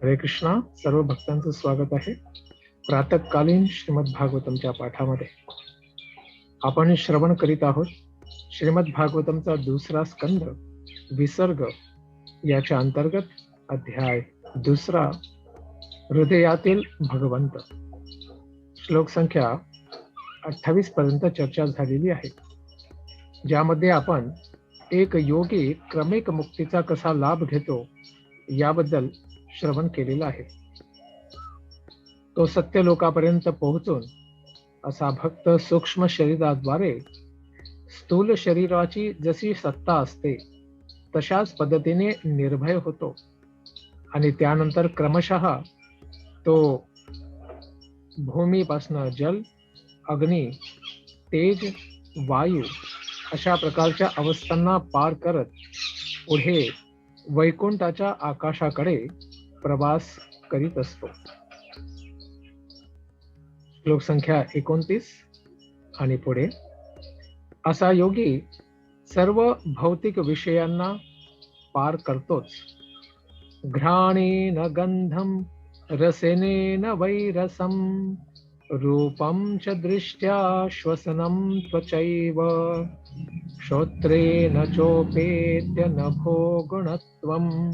हरे कृष्णा. सर्व भक्तांचं स्वागत आहे प्रातःकालीन श्रीमद भागवतमच्या पाठामध्ये. आपण श्रवण करीत आहोत श्रीमद भागवतमचा दुसरा स्कंद विसर्ग याच्या अंतर्गत अध्याय दुसरा, हृदयातील भगवंत. श्लोक संख्या 28 पर्यंत चर्चा झालेली आहे, ज्यामध्ये आपण एक योगी क्रमिक मुक्तीचा कसा लाभ घेतो याबद्दल श्रवण केलेलं आहे. तो सत्य लोकापर्यंत पोहोचून असा भक्त सूक्ष्म शरीराद्वारे स्थूल शरीराची जशी सत्ता असते तशाच पद्धतीने निर्भय होतो आणि त्यानंतर क्रमशः तो भूमीपासून जल, अग्नी, तेज, वायू अशा प्रकारच्या अवस्थांना पार करत पुढे वैकुंठाच्या आकाशाकडे प्रवास करीत असतो. श्लोक संख्या 29 आणि पुढे. असा योगी सर्व भौतिक विषयांना पार करतोच. घ्राणेन गंधम रसेनेन वैरसम रूपम च दृष्ट्या श्वसनम त्वचैव श्रोत्रेण चोपेत्य नभो गुणत्वम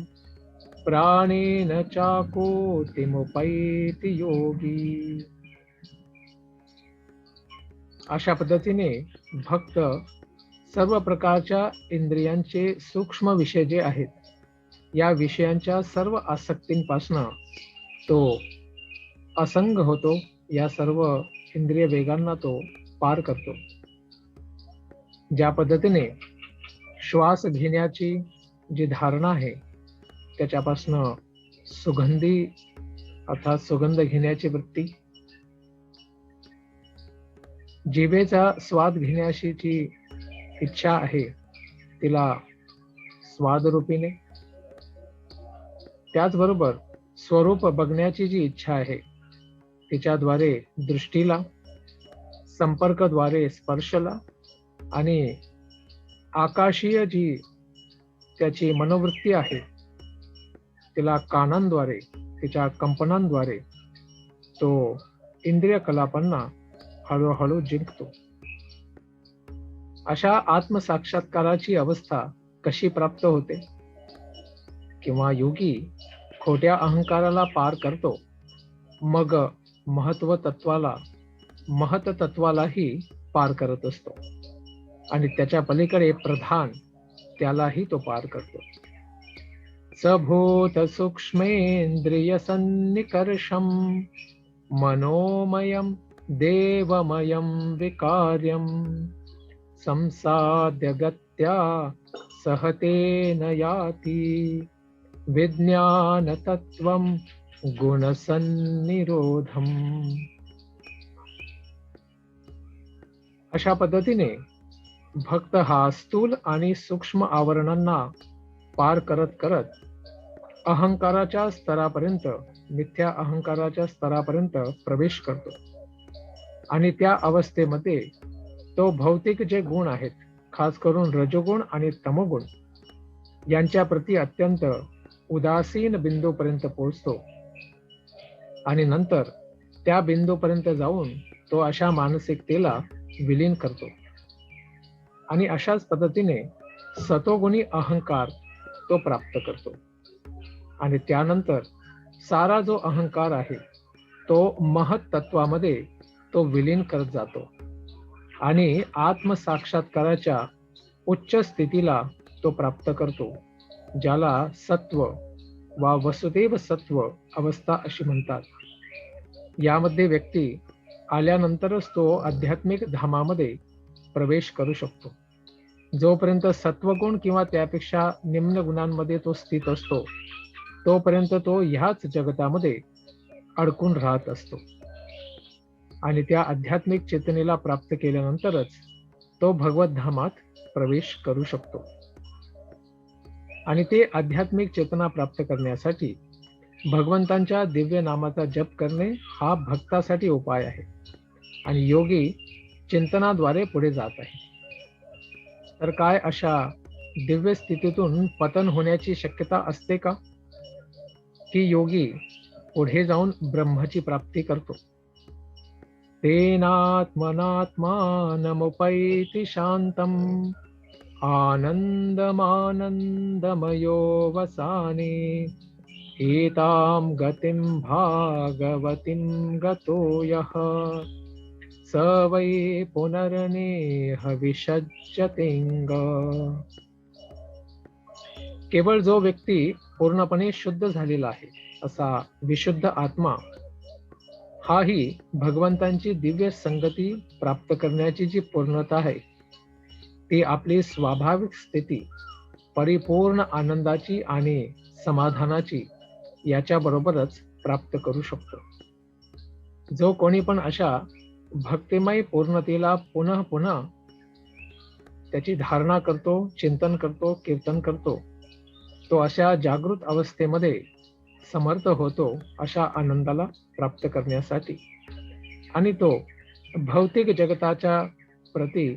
प्राणेन चाकोतिमुपैति योगी. अशा पद्धतीने भक्त सर्व प्रकारच्या इंद्रियांचे सूक्ष्म विषय जे आहेत या विषयांच्या सर्व आसक्तींपासून तो असंग होतो. या सर्व इंद्रिय वेगांना तो पार करतो. ज्या पद्धतीने श्वास घेण्याची जी धारणा आहे त्याच्यापासून सुगंधी अर्थात सुगंध घेण्याची वृत्ती, जिभेचा स्वाद घेण्याची जी इच्छा आहे तिला स्वादरूपीने, त्याचबरोबर स्वरूप बघण्याची जी इच्छा आहे तिच्याद्वारे दृष्टीला, संपर्कद्वारे स्पर्शला आणि आकाशीय जी त्याची मनोवृत्ती आहे तिला कानांद्वारे, तिच्या कंपनांद्वारे तो इंद्रिय कलापांना हळूहळू जिंकतो. अशा आत्मसाक्षात्काराची अवस्था कशी प्राप्त होते? किंवा योगी खोट्या अहंकाराला पार करतो, मग महतत्वालाही पार करत असतो आणि त्याच्या पलीकडे प्रधान त्यालाही तो पार करतो. सभूत सूक्ष्मेंद्रिय सन्निकर्षम मनोमयम देवमयम विकार्यम संसाद्य गत्या सहतेन याति विज्ञान तत्वम गुणसन्निरोधम. अशा पद्धतीने भक्त हा स्थूल आणि सूक्ष्म आवरणांना पार करत करत अहंकाराच्या स्तरापर्यंत, मिथ्या अहंकाराच्या स्तरापर्यंत प्रवेश करतो आणि त्या अवस्थेमध्ये तो भौतिक जे गुण आहेत, खास करून रजोगुण आणि तमोगुण यांच्या प्रती अत्यंत उदासीन बिंदूपर्यंत पोहोचतो आणि नंतर त्या बिंदूपर्यंत जाऊन तो अशा मानसिकतेला विलीन करतो आणि अशाच पद्धतीने सतोगुणी अहंकार तो प्राप्त करतो आणि त्यानंतर सारा जो अहंकार आहे तो महत तत्वामध्ये तो विलीन करत जातो आणि आत्मसाक्षात्काराच्या उच्च स्थितीला तो प्राप्त करतो, ज्याला सत्व वा वसुदेव सत्व अवस्था अशी म्हणतात. यामध्ये व्यक्ती आल्यानंतरच तो आध्यात्मिक धामामध्ये प्रवेश करू शकतो. जोपर्यंत सत्वगुण किंवा त्यापेक्षा निम्न गुणांमध्ये तो स्थित असतो तोपर्यंत तो ह्याच जगतामध्ये अडकून राहत असतो आणि त्या आध्यात्मिक चेतनेला प्राप्त केल्यानंतरच तो भगवत धामात प्रवेश करू शकतो. आणि ते आध्यात्मिक चेतना प्राप्त करण्यासाठी भगवंतांच्या दिव्य नामाचा जप करणे हा भक्तासाठी उपाय आहे आणि योगी चिंतनाद्वारे पुढे जात आहे. तर काय अशा दिव्य स्थितीतून पतन होण्याची शक्यता असते का? की योगी पुढे जाऊन ब्रह्माची प्राप्ती करतो. तेनात्मनात्मानमुपैति शांतम आनंदमानंदमयो वसाने एतां गतिं भागवतीं गतो यः स वै पुनर्नेह विसज्जतेंग. केवळ जो व्यक्ती पूर्णपणे शुद्ध झालेला आहे असा विशुद्ध आत्मा हाही भगवंतांची दिव्य संगती प्राप्त करण्याची जी पूर्णता आहे ती आपली स्वाभाविक स्थिती परिपूर्ण आनंदाची आणि समाधानाची याच्याबरोबरच प्राप्त करू शकतो. जो कोणी पण अशा भक्तिमय पूर्णतेला पुन्हा पुन्हा त्याची धारणा करतो, चिंतन करतो, कीर्तन करतो, तो अशा जागृत अवस्थेमध्ये समर्थ होतो अशा आनंदाला प्राप्त करण्यासाठी. आणि तो भौतिक जगताच्या प्रती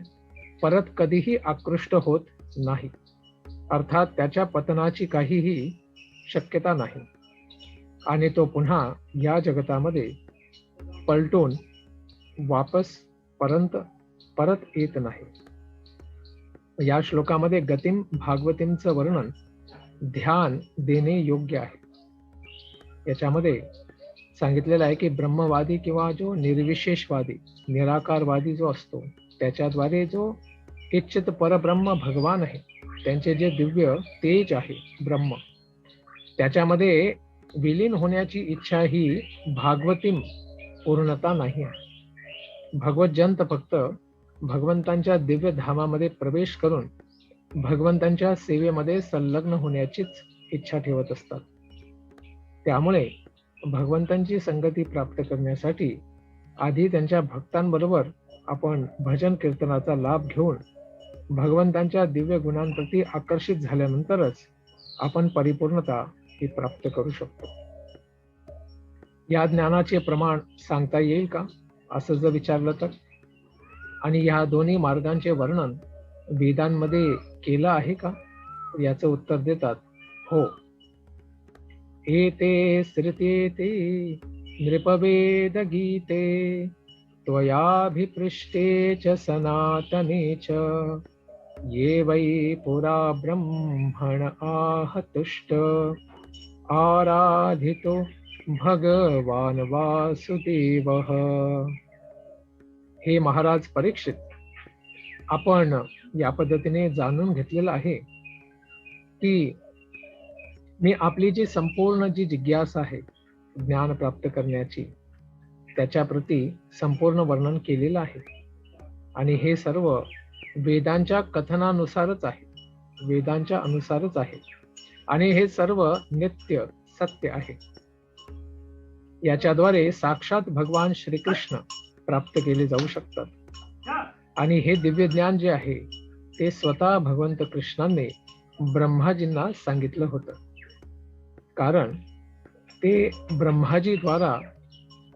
परत कधीही आकृष्ट होत नाही, अर्थात त्याच्या पतनाची काहीही शक्यता नाही. आणि तो पुन्हा या जगतामध्ये पलटून वापस परत येत नाही. या श्लोकामध्ये गतिम भागवतींचं वर्णन ध्यान देणे योग्य आहे. याच्यामध्ये सांगितलेलं आहे की ब्रह्मवादी किंवा जो निर्विशेषवादी निराकारवादी जो असतो त्याच्याद्वारे जो इच्छित परब्रह्म भगवान आहे त्यांचे जे दिव्य तेज आहे ब्रह्म त्याच्यामध्ये विलीन होण्याची इच्छा ही भागवतीम पूर्णता नाही आहे. भगवतजंत फक्त भगवंतांच्या दिव्य धामामध्ये प्रवेश करून भगवंतांच्या सेवेमध्ये संलग्न होण्याचीच इच्छा ठेवत असतात. त्यामुळे भगवंतांची संगती प्राप्त करण्यासाठी आधी त्यांच्या भक्तांबरोबर आपण भजन कीर्तनाचा लाभ घेऊन भगवंतांच्या दिव्य गुणांप्रती आकर्षित झाल्यानंतरच आपण परिपूर्णता ही प्राप्त करू शकतो. या ज्ञानाचे प्रमाण सांगता येईल का असं जर विचारलं तर, आणि या दोन्ही मार्गांचे वर्णन वेदांमध्ये केलं आहे का याचं उत्तर देतात हो. एते श्रुतेते नृपवेद गीते त्वयाभिपृष्टे च सनातने च ये वै पुरा ब्रह्मण आहतुष्ट आराधितो भगवान वासुदेवः. हे महाराज परीक्षित, आपण या पद्धतीने जाणून घेतलेलं आहे की मी आपली जी संपूर्ण जी जिज्ञासा आहे ज्ञान प्राप्त करण्याची त्याच्या प्रती संपूर्ण वर्णन केलेलं आहे. आणि हे सर्व वेदांच्या कथनानुसारच आहे, वेदांच्या अनुसारच आहे. आणि हे सर्व नित्य सत्य आहे. याच्याद्वारे साक्षात भगवान श्रीकृष्ण प्राप्त केले जाऊ शकतात. आणि हे दिव्य ज्ञान जे आहे ते स्वतः भगवंत कृष्णाने ब्रह्माजींना सांगितलं होतं, कारण ते ब्रह्माजी द्वारा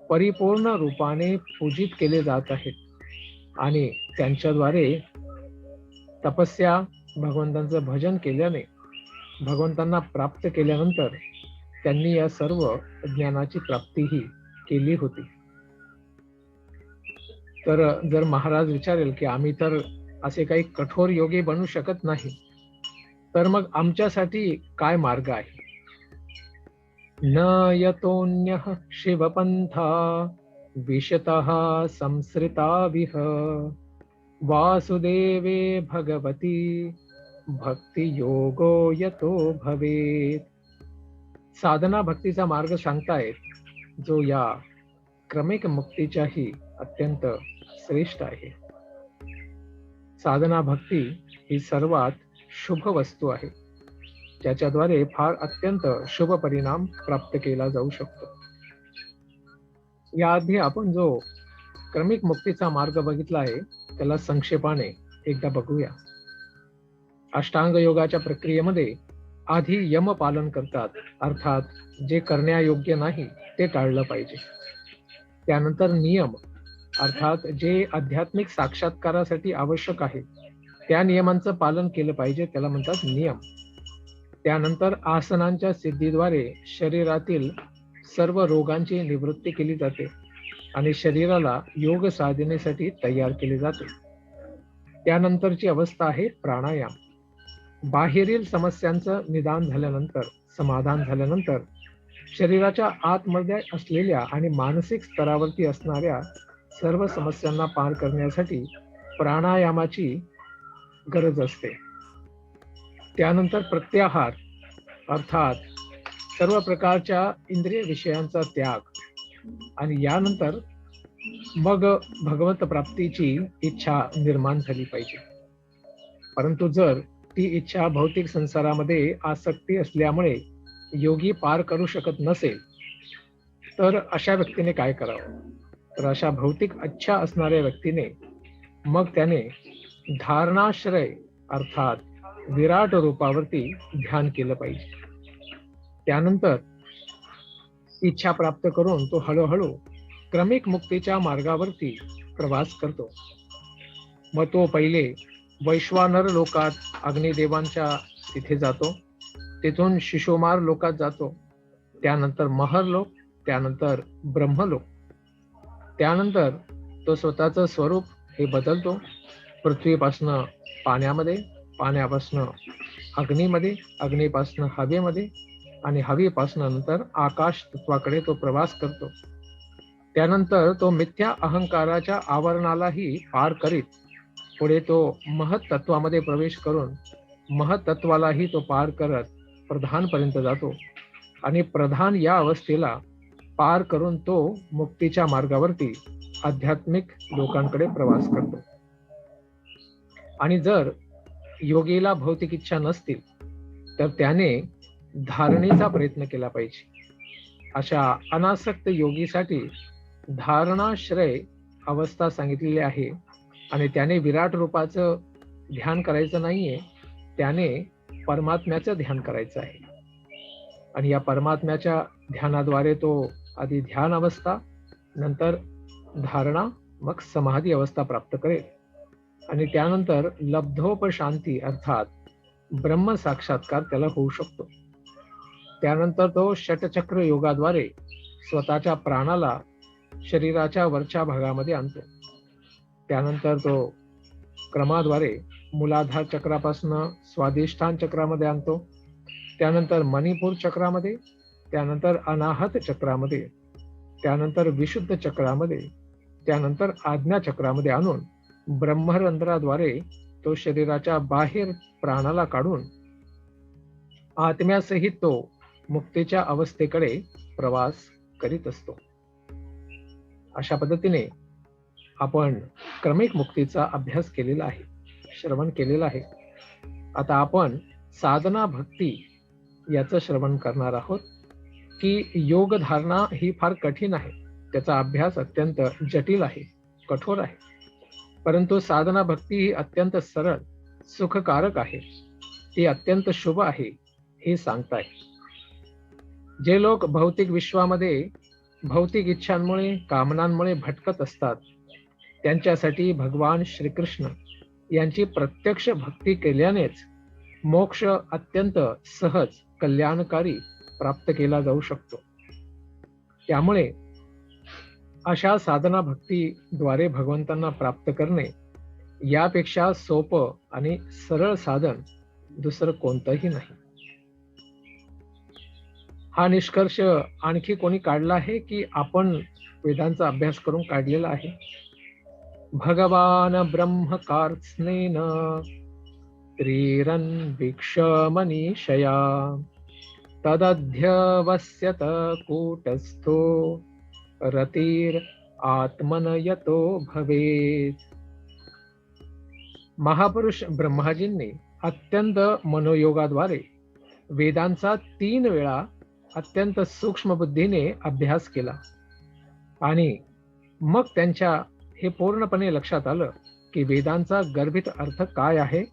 परिपूर्ण रूपाने पूजित केले जात आहेत. आणि त्यांच्याद्वारे तपस्या भगवंतांचं भजन केल्याने भगवंतांना प्राप्त केल्यानंतर त्यांनी या सर्व ज्ञानाची प्राप्तीही केली होती. तर जर महाराज विचारेल की आम्ही तर असे काही कठोर योगी बनू शकत नाही, तर मग आमच्यासाठी काय मार्ग आहे? न यतोन्यः शिवपंथा विशतः संसृताविह वासुदेवे भगवती भक्ति योगो यतो भवेत. साधना भक्तीचा मार्ग सांगतायत जो या क्रमिक मुक्तीच्याही अत्यंत श्रेष्ठ आहे. साधना भक्ती ही सर्वात शुभ वस्तू आहे ज्याच्याद्वारे फार अत्यंत शुभ परिणाम प्राप्त केला जाऊ शकतो. याआधी आपण जो क्रमिक मुक्तीचा मार्ग बघितला आहे त्याला संक्षेपाने एकदा बघूया. अष्टांग योगाच्या प्रक्रियेमध्ये आधी यम पालन करतात, अर्थात जे करण्यायोग्य नाही ते टाळलं पाहिजे. त्यानंतर नियम, अर्थात जे आध्यात्मिक साक्षात्कारासाठी आवश्यक आहे त्या नियमांचं पालन केलं पाहिजे, त्याला म्हणतात नियम. त्यानंतर आसनांच्या सिद्धीद्वारे शरीरातील सर्व रोगांची निवृत्ती केली जाते आणि शरीराला योग साधनेसाठी तयार केले जाते. त्यानंतरची अवस्था आहे प्राणायाम. बाहेरील समस्यांचं निदान झाल्यानंतर, समाधान झाल्यानंतर शरीराच्या आतमध्ये असलेल्या आणि मानसिक स्तरावरती असणाऱ्या सर्व समस्यांना पार करण्यासाठी प्राणायामाची गरज असते. त्यानंतर प्रत्याहार अर्थात सर्व प्रकारच्या इंद्रिय विषयांचा त्याग आणि यानंतर मग भगवत प्राप्तीची इच्छा निर्माण झाली पाहिजे. परंतु जर ती इच्छा भौतिक संसारामध्ये आसक्ती असल्यामुळे योगी पार करू शकत नसेल तर अशा व्यक्तीने काय करावं? तर अशा भौतिक इच्छा असणाऱ्या व्यक्तीने मग त्याने धारणाश्रय अर्थात विराट रूपावरती ध्यान केलं पाहिजे. त्यानंतर इच्छा प्राप्त करून तो हळूहळू क्रमिक मुक्तीच्या मार्गावरती प्रवास करतो. मग तो पहिले वैश्वानर लोकात अग्निदेवांच्या तिथे जातो, तिथून शिशोमार लोकात जातो, त्यानंतर महरलोक, त्यानंतर ब्रह्मलोक. त्यानंतर तो स्वतःचं स्वरूप हे बदलतो. पृथ्वीपासनं पाण्यामध्ये, पाण्यापासनं अग्नीमध्ये, अग्नीपासनं हवेमध्ये आणि हवेपासनं नंतर आकाश तत्वाकडे तो प्रवास करतो. त्यानंतर तो मिथ्या अहंकाराच्या आवरणालाही पार करीत पुढे तो महत तत्वामध्ये प्रवेश करून महत तत्वालाही तो पार करत प्रधानपर्यंत जातो आणि प्रधान या अवस्थेला पार करून तो मुक्तीच्या मार्गावरती आध्यात्मिक लोकांकडे प्रवास करतो. आणि जर योगीला भौतिक इच्छा नसतील तर त्याने धारणेचा प्रयत्न केला पाहिजे. अशा अनासक्त योगीसाठी धारणाश्रय अवस्था सांगितलेली आहे आणि त्याने विराट रूपाचं ध्यान करायचं नाहीये, त्याने परमात्म्याचं ध्यान करायचं आहे. आणि या परमात्म्याच्या ध्यानाद्वारे तो आधी ध्यान अवस्था, नंतर धारणा, मग समाधी अवस्था प्राप्त करेल आणि त्यानंतर लब्धोपशांती अर्थात ब्रह्म साक्षात्कार त्याला होऊ शकतो. त्यानंतर तो षटचक्र योगाद्वारे स्वतःच्या प्राणाला शरीराच्या वरच्या भागामध्ये आणतो. त्यानंतर तो क्रमाद्वारे मूलाधार चक्रापासून स्वाधिष्ठान चक्रामध्ये आणतो, त्यानंतर मणिपूर चक्रामध्ये, त्यानंतर अनाहत चक्रामध्ये, त्यानंतर विशुद्ध चक्रामध्ये, त्यानंतर आज्ञा चक्रामध्ये आणून ब्रह्मरंध्राद्वारे तो शरीराच्या बाहेर प्राणाला काढून आत्म्यासहित तो मुक्तीच्या अवस्थेकडे प्रवास करीत असतो. अशा पद्धतीने आपण क्रमिक मुक्तीचा अभ्यास केलेला आहे, श्रवण केलेला आहे. आता आपण साधना भक्ती याचं श्रवण करणार आहोत की योग धारणा ही फार कठीण आहे, त्याचा अभ्यास अत्यंत जटिल आहे, कठोर आहे. परंतु साधना भक्ती ही अत्यंत सरळ, सुखकारक आहे, ती अत्यंत शुभ आहे हे सांगताय. जे लोक भौतिक विश्वामध्ये भौतिक इच्छांमुळे, कामनांमुळे भटकत असतात त्यांच्यासाठी भगवान श्रीकृष्ण यांची प्रत्यक्ष भक्ती केल्यानेच मोक्ष अत्यंत सहज, कल्याणकारी प्राप्त केला जाऊ शकतो. त्यामुळे अशा साधना भक्तीद्वारे भगवंतांना प्राप्त करणे यापेक्षा सोपं आणि सरळ साधन दुसरं कोणतंही नाही. हा निष्कर्ष आणखी कोणी काढला आहे की आपण वेदांचा अभ्यास करून काढलेला आहे? भगवान ब्रह्म कार्त्स्नेन त्रिरन भिक्षमनीषया तदध्यवस्यत कूटस्थो रतिर आत्मनयतो भवेत. महापुरुष ब्रह्माजींनी अत्यंत मनोयोगाद्वारे वेदांचा 3 वेळा अत्यंत सूक्ष्म बुद्धीने अभ्यास केला आणि मग त्यांच्या हे पूर्णपणे लक्षात आलं की वेदांचा गर्भित अर्थ काय आहे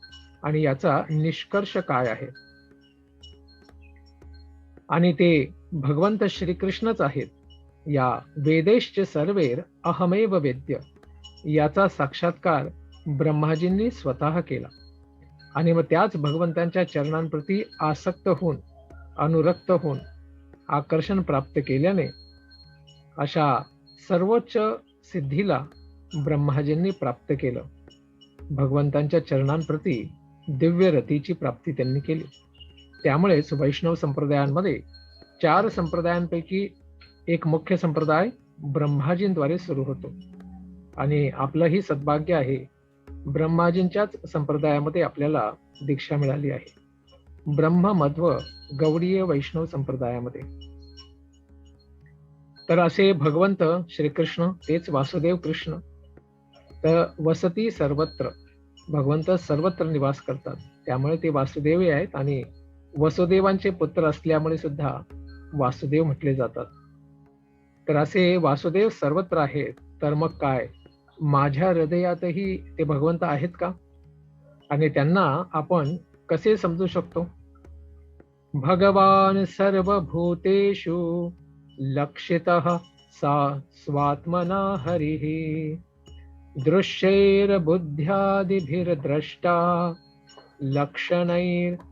आणि याचा निष्कर्ष काय आहे. आणि ते भगवंत श्रीकृष्णच आहेत. या वेदेश्च सर्वेर अहमेव वेद्य याचा साक्षात्कार ब्रह्माजींनी स्वतः केला आणि मग त्याच भगवंतांच्या चरणांप्रती आसक्त होऊन, अनुरक्त होऊन आकर्षण प्राप्त केल्याने अशा सर्वोच्च सिद्धीला ब्रह्माजींनी प्राप्त केलं. भगवंतांच्या चरणांप्रती दिव्य रतीची प्राप्ती त्यांनी केली. त्यामुळेच वैष्णव संप्रदायांमध्ये 4 संप्रदायांपैकी एक मुख्य संप्रदाय ब्रह्माजींद्वारे सुरू होतो. आणि आपलंही सद्भाग्य आहे, ब्रह्माजींच्याच संप्रदायामध्ये आपल्याला दीक्षा मिळाली आहे, ब्रह्म मध्व गौडीय वैष्णव संप्रदायामध्ये. तर असे भगवंत श्रीकृष्ण, तेच वासुदेव कृष्ण, तर वसती सर्वत्र, भगवंत सर्वत्र निवास करतात. त्यामुळे ते वासुदेवी आहेत आणि वसुदेवांचे पुत्र असल्यामुळे सुद्धा वासुदेव म्हटले जातात. तर असे वासुदेव सर्वत्र आहेत, तर मग काय, माझ्या हृदयातही ते भगवंत आहेत का? आणि त्यांना आपण कसे समजू शकतो? भगवान सर्वभूतेषु लक्षितः सा स्वात्मना हरिः दृश्यैर्बुद्ध्यादिभिर्द्रष्टा लक्षणैरनुमापकैः.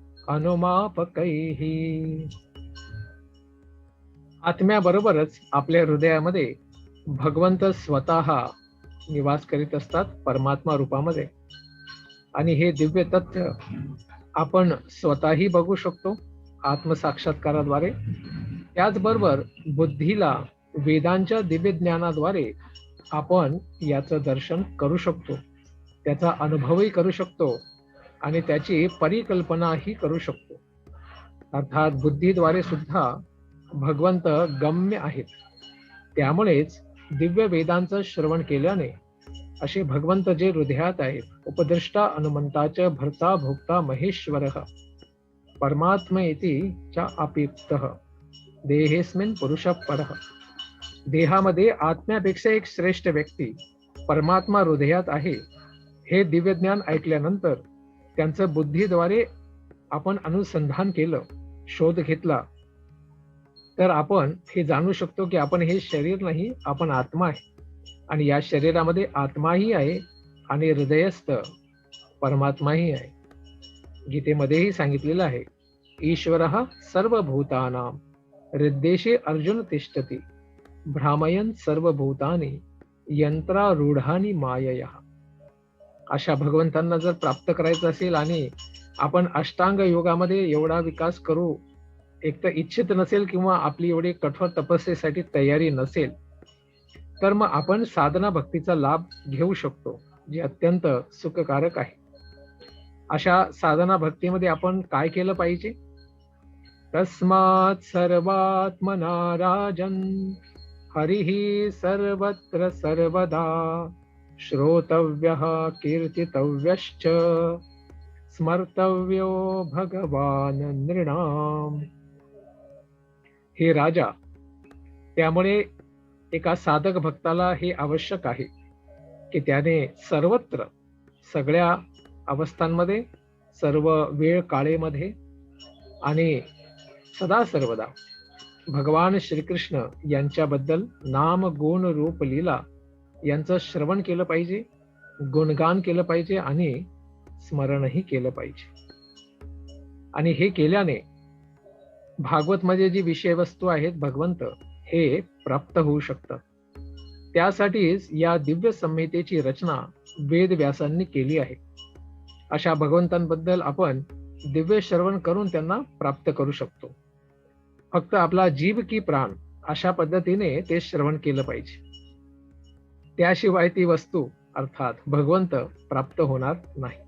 आत्म्याबरोबरच आपल्या हृदयामध्ये भगवंत स्वतः निवास करीत असतात परमात्मा रूपामध्ये. आणि हे दिव्य तथ्य आपण स्वतःही बघू शकतो आत्मसाक्षात्काराद्वारे. त्याचबरोबर बुद्धीला वेदांच्या दिव्य ज्ञानाद्वारे आपण याचं दर्शन करू शकतो, त्याचा अनुभवही करू शकतो आणि त्याची परिकल्पनाही करू शकतो. अर्थात बुद्धीद्वारे सुद्धा भगवंत गम्य आहेत. त्यामुळेच दिव्य वेदांचं श्रवण केल्याने असे भगवंत जे हृदयात आहेत, उपदृष्टा हनुमंताच भर्ता भोक्ता महेश्वरः परमात्मेति च अप्युक्तः देहेस्मिन् पुरुषः परः. देहामध्ये आत्म्यापेक्षा एक श्रेष्ठ व्यक्ती परमात्मा हृदयात आहे, हे दिव्य ज्ञान ऐकल्यानंतर त्यांचं बुद्धीद्वारे आपण अनुसंधान केलं, शोध घेतला, तर आपण हे जाणू शकतो की आपण हे शरीर नाही, आपण आत्मा आहे. आणि या शरीरामध्ये आत्माही आहे आणि हृदयस्थ परमात्माही आहे. गीतेमध्येही सांगितलेलं आहे, ईश्वरः सर्वभूतानां हृद्देशे अर्जुन तिष्ठति भ्रामयन् सर्वभूतानि यंत्रारूढानि मायया. अशा भगवंतांना जर प्राप्त करायचं असेल आणि आपण अष्टांग योगामध्ये एवढा विकास करू एक तर इच्छित नसेल किंवा आपली एवढी कठोर तपस्येसाठी तयारी नसेल, तर मग आपण साधना भक्तीचा लाभ घेऊ शकतो, जे अत्यंत सुखकारक आहे. अशा साधना भक्तीमध्ये आपण काय केलं पाहिजे? तस्मात् सर्वात्मना राजन् हरिः सर्वत्र सर्वदा श्रोतव्यः कीर्तितव्यश्च स्मर्तव्यो भगवान नृणाम. हे राजा, त्यामुळे एका साधक भक्ताला हे आवश्यक आहे की त्याने सर्वत्र, सगळ्या अवस्थांमध्ये, सर्व वेळ काळेमध्ये आणि सदा सर्वदा भगवान श्रीकृष्ण यांच्याबद्दल नाम गुण रूप लीला यांचं श्रवण केलं पाहिजे, गुणगान केलं पाहिजे आणि स्मरणही केलं पाहिजे. आणि हे केल्याने भागवत मध्ये जी विषयवस्तू आहेत भगवंत, हे प्राप्त होऊ शकतात. त्यासाठीच या दिव्य संहितेची रचना वेदव्यासांनी केली आहे. अशा भगवंतांबद्दल आपण दिव्य श्रवण करून त्यांना प्राप्त करू शकतो. फक्त आपला जीव की प्राण अशा पद्धतीने ते श्रवण केलं पाहिजे. त्याशिवाय ती वस्तू अर्थात भगवंत प्राप्त होणार नाही.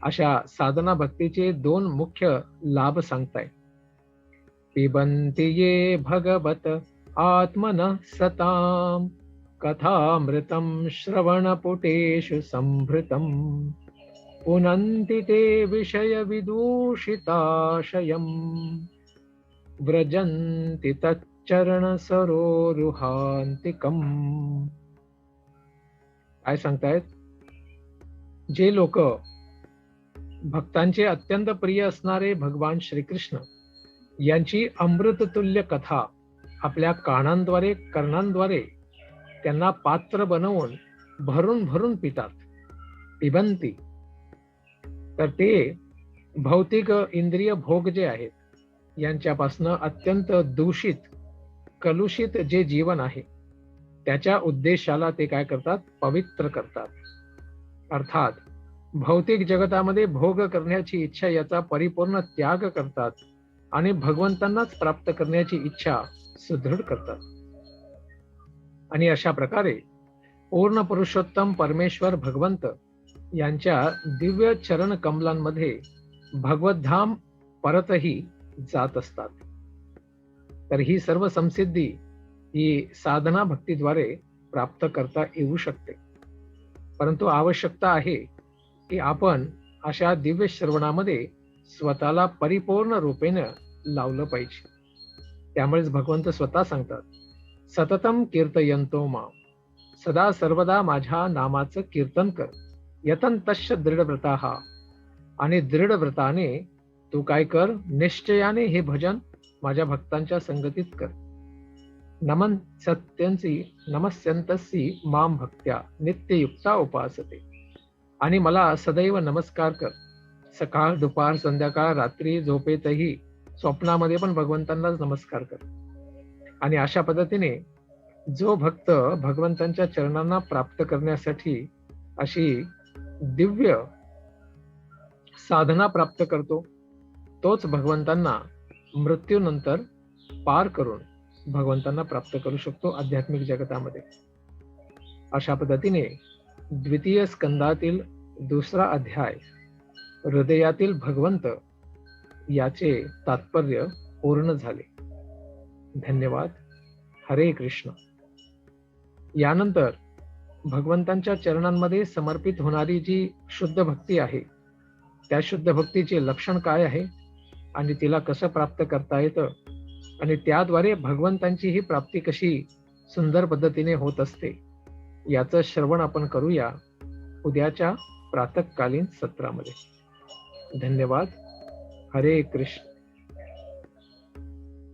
अशा साधना भक्तीचे 2 मुख्य लाभ सांगताय. पिबन्ति ये भगवत आत्मनः सताम कथामृतं श्रवणपुटेषु संभृतं पुनन्ति ते विषय विदूषिताशयम् व्रजन्ति तच्चरण सरोरुहान्तिकम्. काय सांगतायत? जे लोक भक्तांचे अत्यंत प्रिय असणारे भगवान श्रीकृष्ण यांची अमृततुल्य कथा आपल्या कानांद्वारे, कर्णांद्वारे त्यांना पात्र बनवून भरून भरून पितात. पिबंती तर ते भौतिक इंद्रिय भोग जे आहेत यांच्यापासनं अत्यंत दूषित कलुषित जे जीवन आहे त्याच्या उद्देशाला ते काय करतात, पवित्र करतात. अर्थात भौतिक जगतामध्ये भोग करण्याची इच्छा याचा परिपूर्ण त्याग करतात आणि भगवंतांनाच प्राप्त करण्याची इच्छा सुदृढ करतात. आणि अशा प्रकारे पूर्ण पुरुषोत्तम परमेश्वर भगवंत यांच्या दिव्य चरण कमलांमध्ये भगवद्धाम परतही जात असतात. तर ही सर्व संसिद्धी ही साधना भक्तीद्वारे प्राप्त करता येऊ शकते. परंतु आवश्यकता आहे की आपण अशा दिव्य श्रवणामध्ये स्वतःला परिपूर्ण रूपेनं लावलं पाहिजे. त्यामुळेच भगवंत स्वतः सांगतात, सततम कीर्तयंतो माम, सदा सर्वदा माझ्या नामाचं कीर्तन कर, यतंतश्च दृढव्रताः, आणि दृढव्रताने तू काय कर, निश्चयाने हे भजन माझ्या भक्तांच्या संगतीत कर. नमस्यंतसी माम भक्त्या नित्ययुक्ता उपासते, आणि मला सदैव नमस्कार कर. सकाळ, दुपार, संध्याकाळ, रात्री, झोपेतही, स्वप्नामध्ये पण भगवंतांनाच नमस्कार कर. आणि अशा पद्धतीने जो भक्त भगवंतांच्या चरणांना प्राप्त करण्यासाठी अशी दिव्य साधना प्राप्त करतो, तोच भगवंतांना मृत्यूनंतर पार करून भगवंतांना प्राप्त करू शकतो आध्यात्मिक जगतामध्ये. अशा पद्धतीने द्वितीय स्कंदातील 2रा अध्याय हृदयातील भगवंत याचे तात्पर्य पूर्ण झाले. धन्यवाद. हरे कृष्ण. यानंतर भगवंतांच्या चरणांमध्ये समर्पित होणारी जी शुद्ध भक्ती आहे त्या शुद्ध भक्तीचे लक्षण काय आहे आणि तिला कसं प्राप्त करता येतं आणि त्याद्वारे भगवंतांची ही प्राप्ती कशी सुंदर पद्धतीने होत असते याचं श्रवण आपण करूया उद्याच्या प्रातःकालीन सत्रामध्ये. धन्यवाद. हरे कृष्ण.